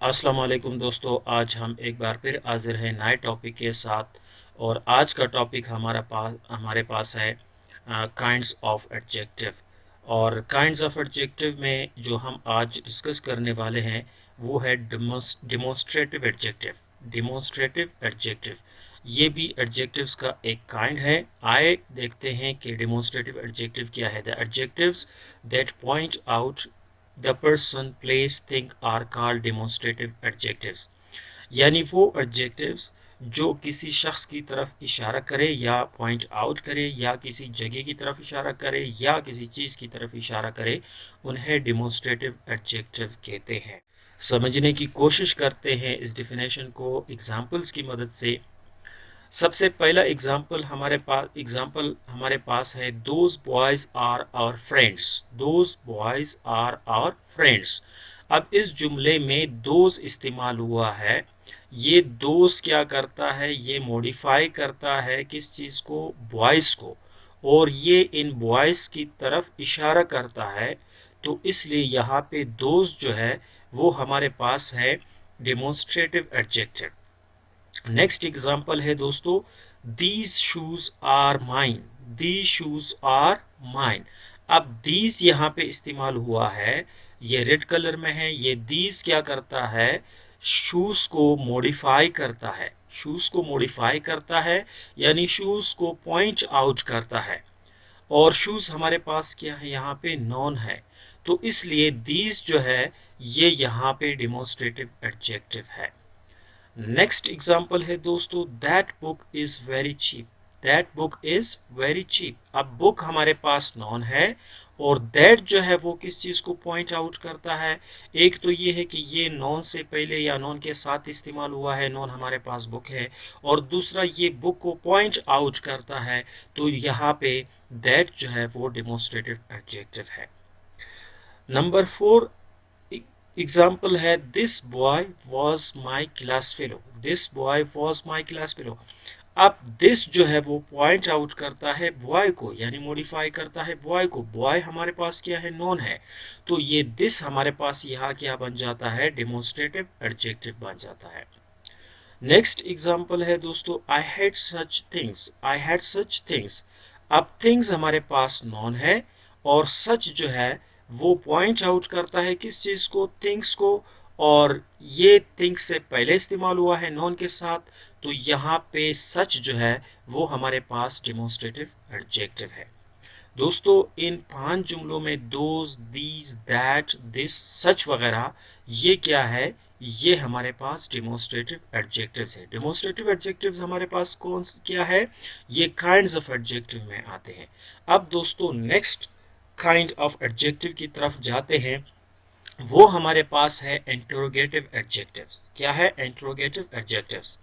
अस्सलाम वालेकुम दोस्तों, आज हम एक बार फिर हाजिर हैं नए टॉपिक के साथ। और आज का टॉपिक हमारे पास है काइंड्स ऑफ एडजेक्टिव। और काइंड्स ऑफ एडजेक्टिव में जो हम आज डिस्कस करने वाले हैं वो है डिमोन्स्ट्रेटिव एडजेक्टिव। डिमोन्स्ट्रेटिव एडजेक्टिव ये भी एडजेक्टिव्स का एक काइंड है। आइए देखते हैं कि डिमोन्स्ट्रेटिव एडजेक्टिव क्या है। The adjectives that point out the person place thing are called demonstrative adjectives. यानी वो एडजेक्टिव्स जो किसी शख्स की तरफ इशारा करे या पॉइंट आउट करे या किसी जगह की तरफ इशारा करे या किसी चीज़ की तरफ इशारा करे, उन्हें डिमोन्स्ट्रेटिव एडजेक्टिव कहते हैं। समझने की कोशिश करते हैं इस डिफिनेशन को एग्जाम्पल्स की मदद से। सबसे पहला एग्जाम्पल हमारे पास है, those boys are our friends. Those boys are our friends. अब इस जुमले में दोज इस्तेमाल हुआ है। ये दोज क्या करता है, ये मॉडिफाई करता है किस चीज को, बॉयज को, और ये इन बॉयज की तरफ इशारा करता है। तो इसलिए यहाँ पे दोज जो है वो हमारे पास है डेमोन्स्ट्रेटिव एडजेक्टिव। नेक्स्ट एग्जाम्पल है दोस्तों, these shoes are mine. These shoes are mine. अब दीज यहाँ पे इस्तेमाल हुआ है, ये रेड कलर में है। ये दीज क्या करता है, शूज को मॉडिफाई करता है। शूज को मॉडिफाई करता है यानी शूज को पॉइंट आउट करता है। और शूज हमारे पास क्या है, यहाँ पे नॉन है। तो इसलिए दीज जो है ये यहाँ पे डिमोन्स्ट्रेटिव एडजेक्टिव है। नेक्स्ट एग्जाम्पल है दोस्तों, that book is very cheap. That book is very cheap. अब बुक हमारे पास नॉन है और दैट जो है वो किस चीज को पॉइंट आउट करता है। एक तो ये है कि ये नॉन से पहले या नॉन के साथ इस्तेमाल हुआ है, नॉन हमारे पास बुक है। और दूसरा ये बुक को पॉइंट आउट करता है। तो यहाँ पे दैट जो है वो डिमोन्स्ट्रेटिव एडजेक्टिव है। नंबर 4 एग्जाम्पल है, this boy was my class fellow. This boy was my class fellow. अब दिस जो है वो पॉइंट आउट करता है बॉय को, यानी मॉडिफाई करता है बॉय को। बॉय हमारे पास क्या है, नॉन है। तो ये दिस हमारे पास यहाँ क्या बन जाता है, डेमोन्स्ट्रेटिव एडजेक्टिव बन जाता है। नेक्स्ट एग्जाम्पल है दोस्तों, I had such things. I had such things. अब थिंग्स हमारे पास नॉन है और सच जो है वो पॉइंट आउट करता है किस चीज को, थिंग्स को। और ये थिंग्स से पहले इस्तेमाल हुआ है नॉन के साथ। तो यहाँ पे सच जो है वो हमारे पास डिमोन्स्ट्रेटिव एडजेक्टिव है। दोस्तों इन 5 जुमलों में दोज, दीज, दैट, दिस, सच वगैरह ये क्या है, ये हमारे पास डिमोन्स्ट्रेटिव एडजेक्टिव्स है। डिमोन्स्ट्रेटिव एडजेक्टिव्स हमारे पास कौन क्या है, ये काइंड्स ऑफ एडजेक्टिव में आते हैं। अब दोस्तों नेक्स्ट काइंड ऑफ एडजेक्टिव की तरफ जाते हैं, वो हमारे पास है इंट्रोगेटिव एडजेक्टिव्स। क्या है, इंट्रोगेटिव एडजेक्टिव्स।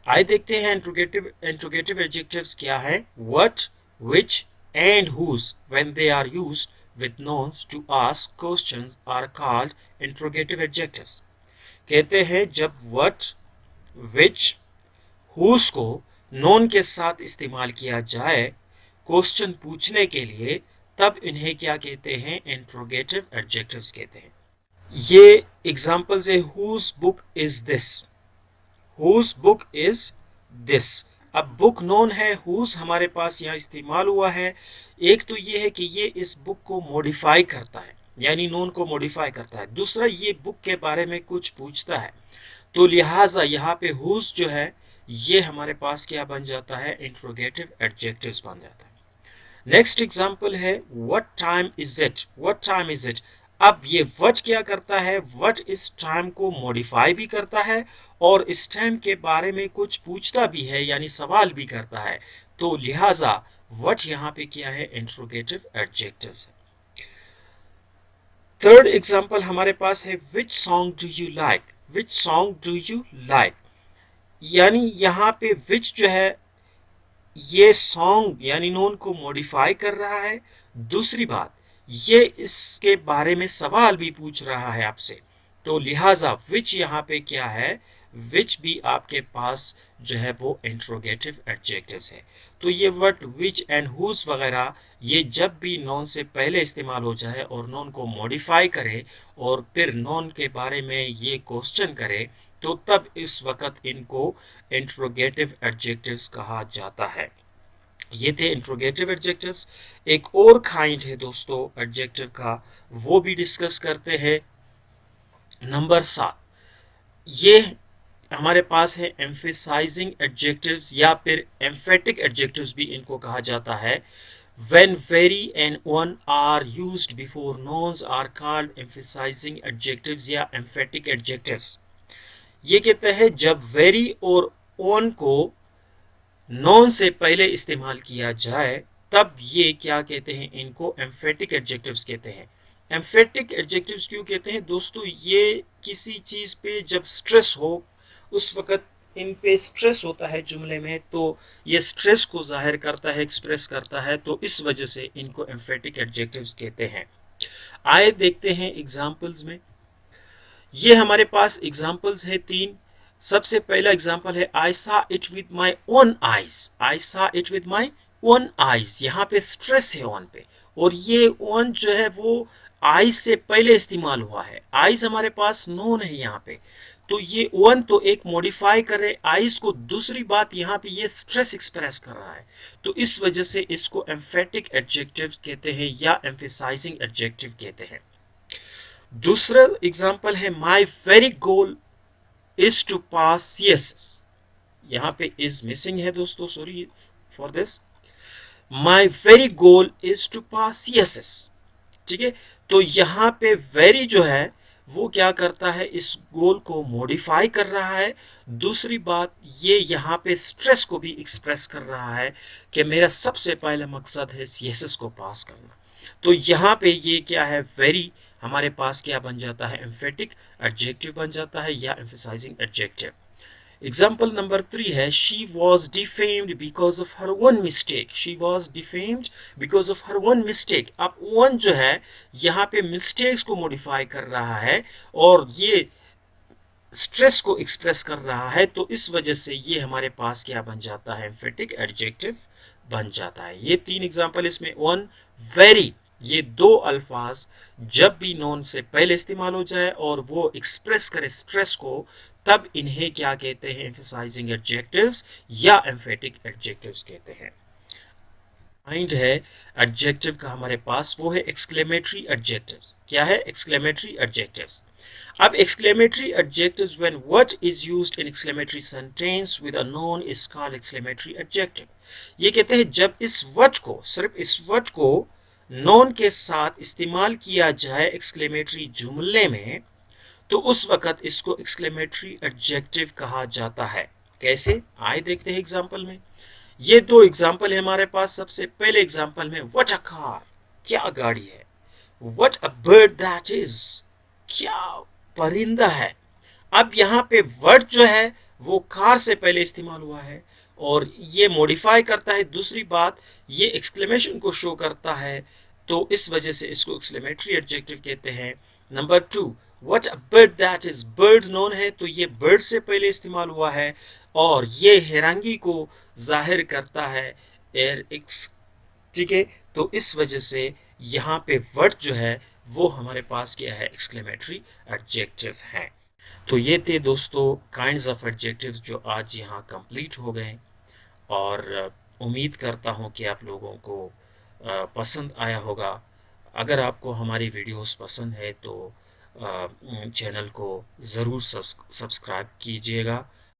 आइए देखते हैं इंट्रोगेटिव एडजेक्टिव्स क्या है। What, which and whose when they are used with nouns to ask questions are called interrogative adjectives। कहते हैं जब what, which, whose को noun के साथ इस्तेमाल किया जाए क्वेश्चन पूछने के लिए, तब इन्हें क्या कहते हैं, इंट्रोगेटिव एडजेक्टिव्स कहते हैं। ये एग्जांपल्स है, whose book is this। whose book is this। अब बुक नोन है, whose हमारे पास यहाँ इस्तेमाल हुआ है। एक तो ये है कि ये इस बुक को मॉडिफाई करता है, यानी नोन को मॉडिफाई करता है। दूसरा ये बुक के बारे में कुछ पूछता है। तो लिहाजा यहाँ पे whose जो है ये हमारे पास क्या बन जाता है, इंट्रोगेटिव एडजेक्टिव्स बन जाता है। नेक्स्ट एग्जाम्पल है, what time is it. What time is it. अब ये व्हाट क्या करता है, व्हाट इस टाइम को मॉडिफाई भी करता है और इस टाइम के बारे में कुछ पूछता भी है, यानी सवाल भी करता है। तो लिहाजा व्हाट यहाँ पे क्या है, इंट्रोगेटिव एडजेक्टिव है। थर्ड एग्जाम्पल हमारे पास है, which song do you like. Which song do you like. यानी यहाँ पे विच जो है ये सॉन्ग यानी नोन को मॉडिफाई कर रहा है। दूसरी बात, ये इसके बारे में सवाल भी पूछ रहा है आपसे। तो लिहाजा विच यहाँ पे क्या है, विच भी आपके पास जो है वो इंट्रोगेटिव एडजेक्टिव्स है। तो ये वर्ड विच एंड हुज वगैरह ये जब भी नॉन से पहले इस्तेमाल हो जाए और नॉन को मॉडिफाई करे और फिर नॉन के बारे में ये क्वेश्चन करे, तो तब इस वक्त इनको इंट्रोगेटिव एडजेक्टिव्स कहा जाता है। ये थे इंट्रोगेटिव एडजेक्टिव्स। एक और काइंड है दोस्तों एडजेक्टिव का, वो भी डिस्कस करते हैं। नंबर 7, ये हमारे पास है एम्फेसाइजिंग एडजेक्टिव्स या फिर एम्फेटिक एडजेक्टिव्स भी इनको कहा जाता है। When very and one are used before nouns are called emphasizing adjectives या emphatic adjectives। ये कहते हैं जब very और on को नॉन से पहले इस्तेमाल किया जाए तब ये क्या कहते हैं, इनको एम्फेटिक एडजेक्टिव्स कहते हैं। एम्फेटिक एडजेक्टिव्स क्यों कहते हैं दोस्तों, ये किसी चीज पे जब स्ट्रेस हो उस वक्त इन पे स्ट्रेस होता है जुमले में, तो ये स्ट्रेस को जाहिर करता है, एक्सप्रेस करता है, तो इस वजह से इनको एम्फेटिक एडजेक्टिव्स कहते हैं। आए देखते हैं एग्जांपल्स में। ये हमारे पास एग्जांपल्स है 3। सबसे पहला एग्जांपल है I saw it with my own eyes. I saw it with my own eyes, यहाँ पे स्ट्रेस है ऑन पे, और ये ऑन जो है वो आईज से पहले इस्तेमाल हुआ है। आईज हमारे पास नोन है यहाँ पे, तो ये वन तो एक मॉडिफाई कर रहे आईज को, दूसरी बात यहाँ पे ये स्ट्रेस एक्सप्रेस कर रहा है, तो इस वजह से इसको एम्फेटिक एडजेक्टिव कहते हैं या एम्फेसाइजिंग एडजेक्टिव कहते हैं। दूसरा एग्जांपल है my very goal is to pass CSS. यहां पे इज मिसिंग है दोस्तों, sorry for this. My very goal is to pass CSS, ठीक है। तो यहां पे वेरी जो है वो क्या करता है, इस गोल को मॉडिफाई कर रहा है। दूसरी बात ये यहाँ पे स्ट्रेस को भी एक्सप्रेस कर रहा है कि मेरा सबसे पहला मकसद है सीएसएस को पास करना। तो यहाँ पे ये क्या है, वेरी हमारे पास क्या बन जाता है, एम्फेटिक एडजेक्टिव बन जाता है या एम्फेसाइजिंग एडजेक्टिव। एग्जाम्पल नंबर 3 है she was defamed because of her one mistake. She was defamed because of her one mistake. अब वन जो है यहाँ पे मिस्टेक्स को मॉडिफाई कर रहा है और ये स्ट्रेस को एक्सप्रेस कर रहा है, तो इस वजह से ये हमारे पास क्या बन जाता है, एम्फेटिक एडजेक्टिव बन जाता है। ये 3 एग्जाम्पल इसमें। वन, वेरी, ये 2 अल्फाज जब भी नॉन से पहले इस्तेमाल हो जाए और वो एक्सप्रेस करे स्ट्रेस को, तब इन्हें क्या कहते हैं, एम्फसाइजिंग एडजेक्टिव्स या एम्फेटिक एडजेक्टिव्स कहते हैं। माइंड है एडजेक्टिव का हमारे पास, वो है एक्सक्लेमेटरी एडजेक्टिव्स। क्या है, एक्सक्लेमेटरी एडजेक्टिव्स। अब exclamatory adjectives, when what is used in exclamatory sentence with a noun is called exclamatory adjective। ये कहते हैं जब इस वर्ड को, सिर्फ इस वर्ड को noun के साथ इस्तेमाल किया जाए exclamatory जुमले में, तो उस वक्त इसको exclamatory adjective कहा जाता है। कैसे, आए देखते हैं एग्जाम्पल में। ये 2 एग्जाम्पल है हमारे पास। सबसे पहले एग्जाम्पल में what a car, क्या गाड़ी है। what a bird that is, क्या परिंदा है। अब यहाँ पे वर्ड जो है वो कार से पहले इस्तेमाल हुआ है और ये मॉडिफाई करता है। दूसरी बात, ये एक्सक्लेमेशन को शो करता है, तो इस वजह से इसको एक्सक्लेमेटरी एडजेक्टिव कहते हैं। Number 2, what a bird that is, bird known है तो ये बर्ड से पहले इस्तेमाल हुआ है और ये हैरांगी को जाहिर करता है, ठीक है। तो इस वजह से यहाँ पे वर्ड जो है वो हमारे पास क्या है, एक्सक्लेमेटरी एडजेक्टिव है। तो ये थे दोस्तों काइंड्स ऑफ एडजेक्टिव्स जो आज यहाँ कंप्लीट हो गए, और उम्मीद करता हूँ कि आप लोगों को पसंद आया होगा। अगर आपको हमारी वीडियोस पसंद है तो चैनल को ज़रूर सब्सक्राइब कीजिएगा